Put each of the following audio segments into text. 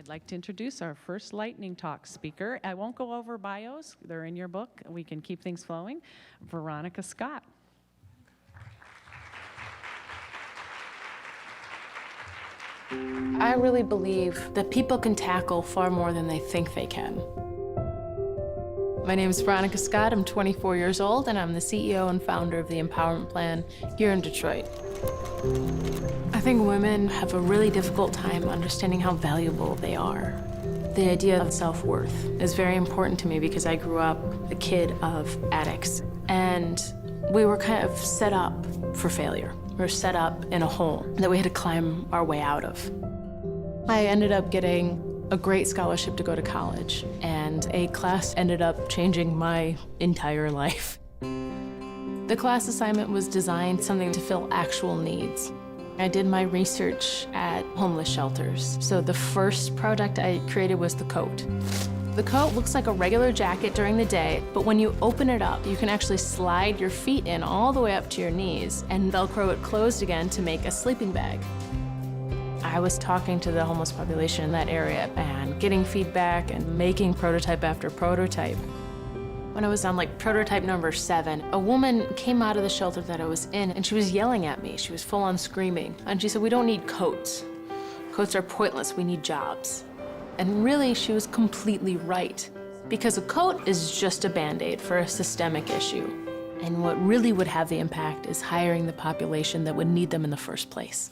I'd like to introduce our first Lightning Talk speaker. I won't go over bios. They're in your book. We can keep things flowing. Veronica Scott. I really believe that people can tackle far more than they think they can. My name is Veronica Scott. I'm 24 years old, and I'm the CEO and founder of the Empowerment Plan here in Detroit. I think women have a really difficult time understanding how valuable they are. The idea of self-worth is very important to me because I grew up a kid of addicts, and we were kind of set up for failure. We were set up in a hole that we had to climb our way out of. I ended up getting a great scholarship to go to college, and a class ended up changing my entire life. The class assignment was designed something to fill actual needs. I did my research at homeless shelters. So the first product I created was the coat. The coat looks like a regular jacket during the day, but when you open it up, you can actually slide your feet in all the way up to your knees and Velcro it closed again to make a sleeping bag. I was talking to the homeless population in that area and getting feedback and making prototype after prototype. When I was on like prototype number 7, a woman came out of the shelter that I was in and she was yelling at me. She was full on screaming. And she said, "We don't need coats. Coats are pointless, we need jobs." And really, she was completely right. Because a coat is just a Band-Aid for a systemic issue. And what really would have the impact is hiring the population that would need them in the first place.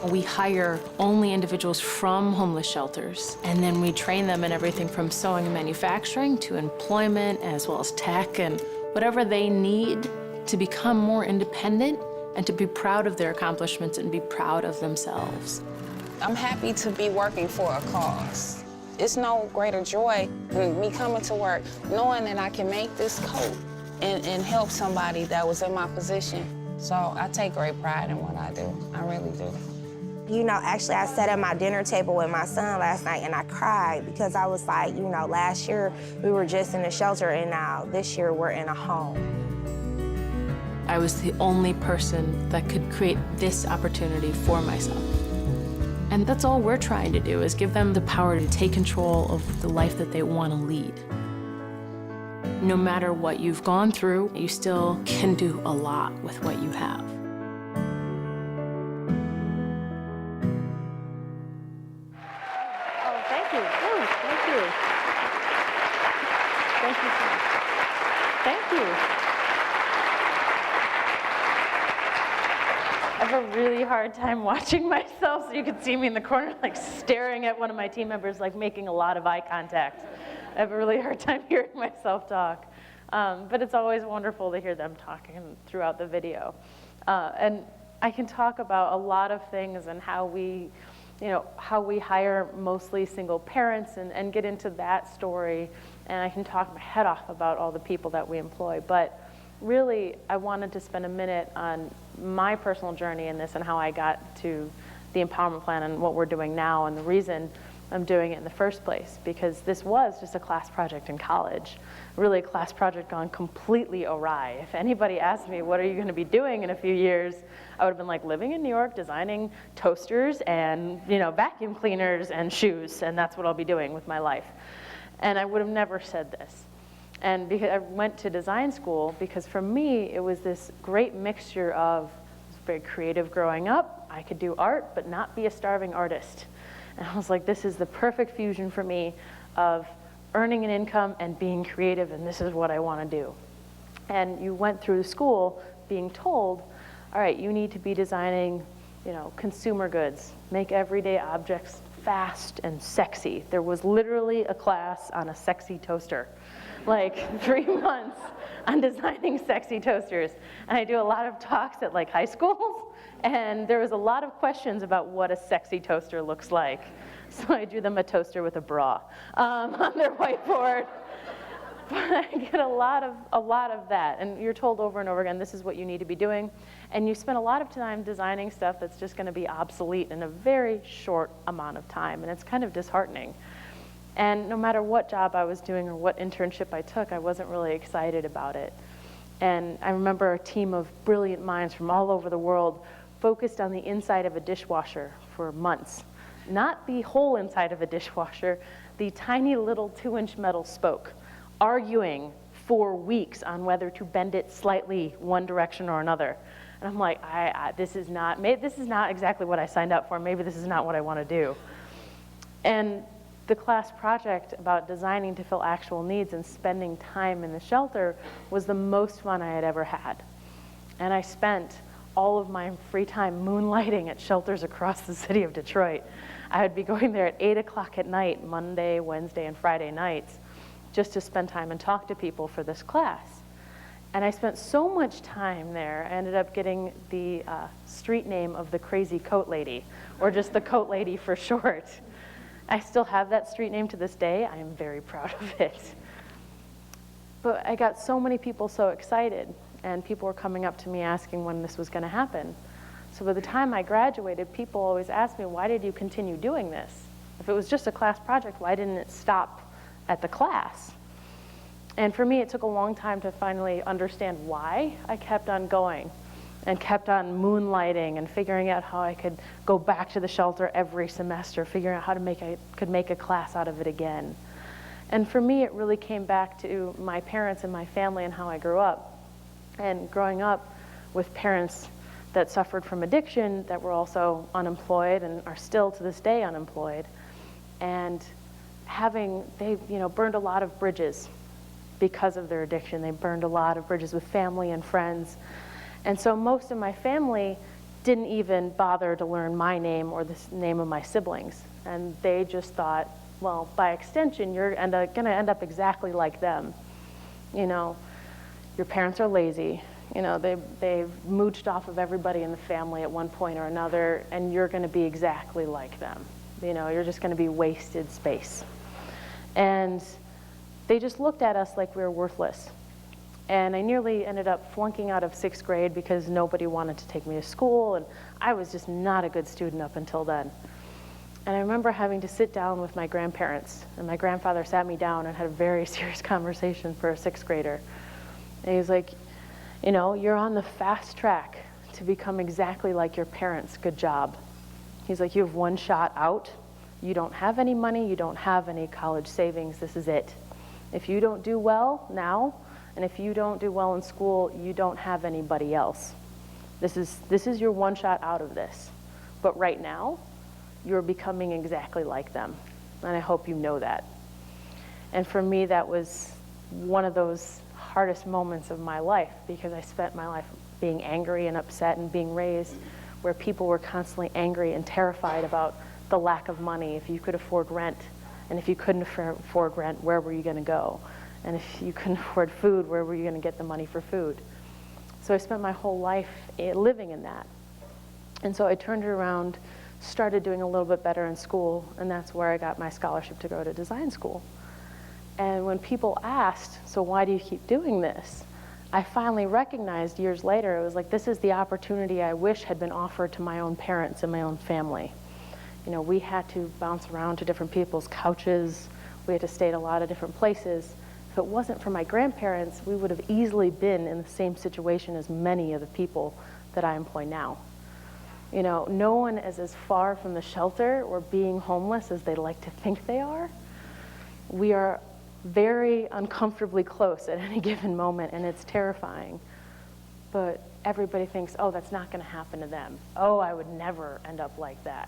We hire only individuals from homeless shelters, and then we train them in everything from sewing and manufacturing to employment, as well as tech and whatever they need to become more independent and to be proud of their accomplishments and be proud of themselves. I'm happy to be working for a cause. It's no greater joy than me coming to work knowing that I can make this coat and help somebody that was in my position. So I take great pride in what I do. I really do. You know, actually, I sat at my dinner table with my son last night and I cried because I was like, you know, last year we were just in a shelter and now this year we're in a home. I was the only person that could create this opportunity for myself. And that's all we're trying to do, is give them the power to take control of the life that they want to lead. No matter what you've gone through, you still can do a lot with what you have. I have a really hard time watching myself, so you can see me in the corner, like staring at one of my team members, like making a lot of eye contact. I have a really hard time hearing myself talk. But it's always wonderful to hear them talking throughout the video. And I can talk about a lot of things and how we hire mostly single parents and get into that story. And I can talk my head off about all the people that we employ. But really, I wanted to spend a minute on my personal journey in this and how I got to the Empowerment Plan and what we're doing now and the reason I'm doing it in the first place. Because this was just a class project in college, really a class project gone completely awry. If anybody asked me, what are you going to be doing in a few years, I would have been like living in New York, designing toasters and vacuum cleaners and shoes, and that's what I'll be doing with my life. And I would have never said this. And because I went to design school because for me, it was this great mixture of, I was very creative growing up. I could do art, but not be a starving artist. And I was like, this is the perfect fusion for me of earning an income and being creative, and this is what I want to do. And you went through school being told, all right, you need to be designing, consumer goods, make everyday objects fast and sexy. There was literally a class on a sexy toaster. Like 3 months on designing sexy toasters. And I do a lot of talks at like high schools, and there was a lot of questions about what a sexy toaster looks like. So I drew them a toaster with a bra on their whiteboard. But I get a lot of that, and you're told over and over again, this is what you need to be doing, and you spend a lot of time designing stuff that's just going to be obsolete in a very short amount of time, and it's kind of disheartening. And no matter what job I was doing or what internship I took, I wasn't really excited about it. And I remember a team of brilliant minds from all over the world focused on the inside of a dishwasher for months. not the hole inside of a dishwasher, the tiny little 2-inch metal spoke, arguing for weeks on whether to bend it slightly one direction or another. And I'm like, this is not exactly what I signed up for. Maybe this is not what I want to do. And the class project about designing to fill actual needs and spending time in the shelter was the most fun I had ever had. And I spent all of my free time moonlighting at shelters across the city of Detroit. I would be going there at 8 o'clock at night, Monday, Wednesday, and Friday nights, just to spend time and talk to people for this class. And I spent so much time there, I ended up getting the street name of the Crazy Coat Lady, or just the Coat Lady for short. I still have that street name to this day. I am very proud of it. But I got so many people so excited, and people were coming up to me asking when this was going to happen. So by the time I graduated, people always asked me, why did you continue doing this? If it was just a class project, why didn't it stop at the class? And for me, it took a long time to finally understand why I kept on going and kept on moonlighting and figuring out how I could go back to the shelter every semester, figuring out how to could make a class out of it again. And for me, it really came back to my parents and my family and how I grew up. And growing up with parents that suffered from addiction, that were also unemployed and are still to this day unemployed, and they burned a lot of bridges because of their addiction. They burned a lot of bridges with family and friends. And so most of my family didn't even bother to learn my name or the name of my siblings. And they just thought, well, by extension, you're going to end up exactly like them. You know, your parents are lazy. You know, they've mooched off of everybody in the family at one point or another, and you're going to be exactly like them. You know, you're just going to be wasted space. And they just looked at us like we were worthless. And I nearly ended up flunking out of 6th grade because nobody wanted to take me to school, and I was just not a good student up until then. And I remember having to sit down with my grandparents, and my grandfather sat me down and had a very serious conversation for a 6th grader. And he was like, you know, you're on the fast track to become exactly like your parents. Good job. He's like, you have one shot out. You don't have any money. You don't have any college savings. This is it. If you don't do well now, and if you don't do well in school, you don't have anybody else. This is your one shot out of this. But right now, you're becoming exactly like them. And I hope you know that. And for me, that was one of those hardest moments of my life, because I spent my life being angry and upset and being raised where people were constantly angry and terrified about the lack of money. If you could afford rent, and if you couldn't afford rent, where were you going to go? And if you couldn't afford food, where were you going to get the money for food? So I spent my whole life living in that. And so I turned it around, started doing a little bit better in school, and that's where I got my scholarship to go to design school. And when people asked, so why do you keep doing this? I finally recognized years later, it was like, this is the opportunity I wish had been offered to my own parents and my own family. You know, we had to bounce around to different people's couches. We had to stay at a lot of different places. If it wasn't for my grandparents, we would have easily been in the same situation as many of the people that I employ now. You know, no one is as far from the shelter or being homeless as they like to think they are. We are very uncomfortably close at any given moment, and it's terrifying. But everybody thinks, oh, that's not going to happen to them. Oh, I would never end up like that.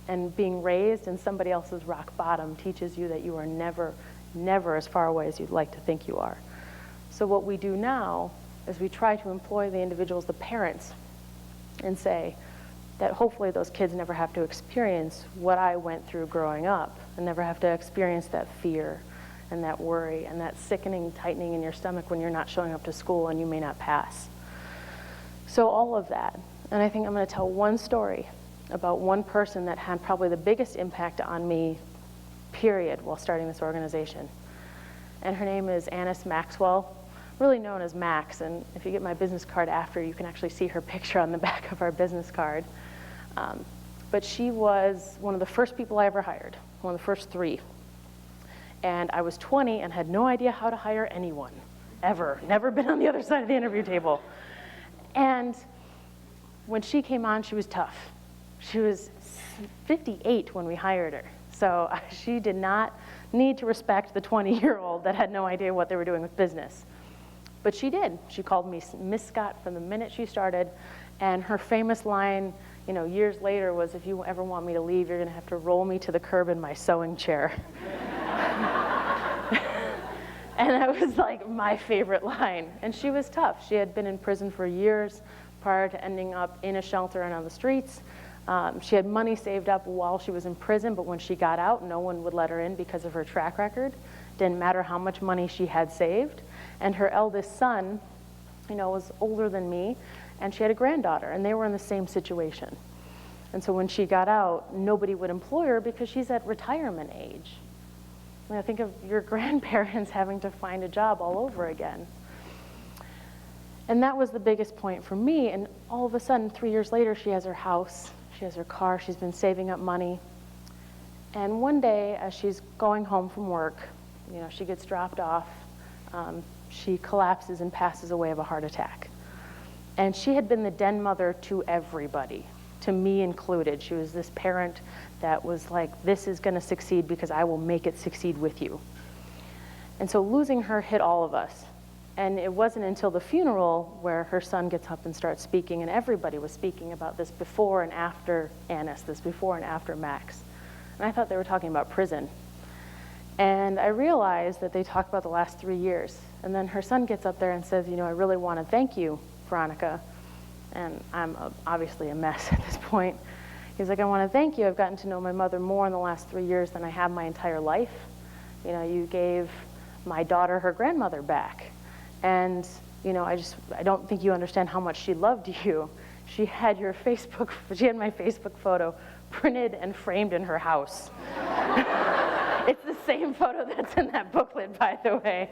And being raised in somebody else's rock bottom teaches you that you are never as far away as you'd like to think you are. So what we do now is we try to employ the individuals, the parents, and say that hopefully those kids never have to experience what I went through growing up, and never have to experience that fear and that worry and that sickening tightening in your stomach when you're not showing up to school and you may not pass. So all of that. And I think I'm going to tell one story about one person that had probably the biggest impact on me, period, while starting this organization. And her name is Annis Maxwell, really known as Max. And if you get my business card after, you can actually see her picture on the back of our business card. But she was one of the first people I ever hired, one of the first 3. And I was 20 and had no idea how to hire anyone, ever. Never been on the other side of the interview table. And when she came on, she was tough. She was 58 when we hired her. So she did not need to respect the 20-year-old that had no idea what they were doing with business. But she did. She called me Miss Scott from the minute she started. And her famous line, you know, years later was, if you ever want me to leave, you're going to have to roll me to the curb in my sewing chair. And that was like my favorite line. And she was tough. She had been in prison for years prior to ending up in a shelter and on the streets. She had money saved up while she was in prison, but when she got out, no one would let her in because of her track record. Didn't matter how much money she had saved. And her eldest son, you know, was older than me, and she had a granddaughter, and they were in the same situation. And so when she got out, nobody would employ her because she's at retirement age. I mean, think of your grandparents having to find a job all over again. And that was the biggest point for me, and all of a sudden, 3 years later, she has her house, she has her car, she's been saving up money. And one day, as she's going home from work, you know, she gets dropped off, she collapses and passes away of a heart attack. And she had been the den mother to everybody, to me included. She was this parent that was like, this is gonna succeed because I will make it succeed with you. And so losing her hit all of us. And it wasn't until the funeral where her son gets up and starts speaking, and everybody was speaking about this before and after Annis, this before and after Max. And I thought they were talking about prison. And I realized that they talked about the last 3 years. And then her son gets up there and says, you know, I really want to thank you, Veronica. And I'm obviously a mess at this point. He's like, I want to thank you. I've gotten to know my mother more in the last 3 years than I have my entire life. You know, you gave my daughter her grandmother back. And, you know, I don't think you understand how much she loved you. She had my Facebook photo printed and framed in her house. It's the same photo that's in that booklet, by the way.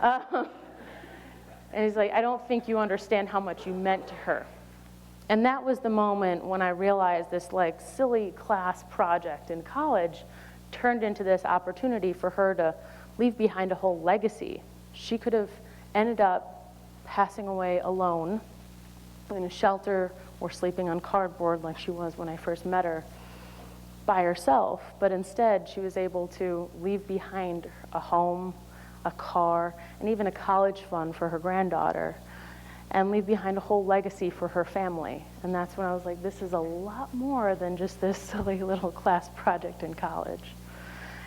And he's like, I don't think you understand how much you meant to her. And that was the moment when I realized this like silly class project in college turned into this opportunity for her to leave behind a whole legacy. She could have ended up passing away alone in a shelter or sleeping on cardboard like she was when I first met her by herself, but instead she was able to leave behind a home, a car, and even a college fund for her granddaughter, and leave behind a whole legacy for her family. And that's when I was like, this is a lot more than just this silly little class project in college.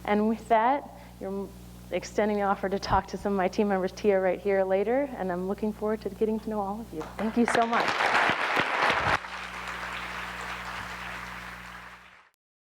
And with that, you're extending the offer to talk to some of my team members, Tia, right here later, and I'm looking forward to getting to know all of you. Thank you so much.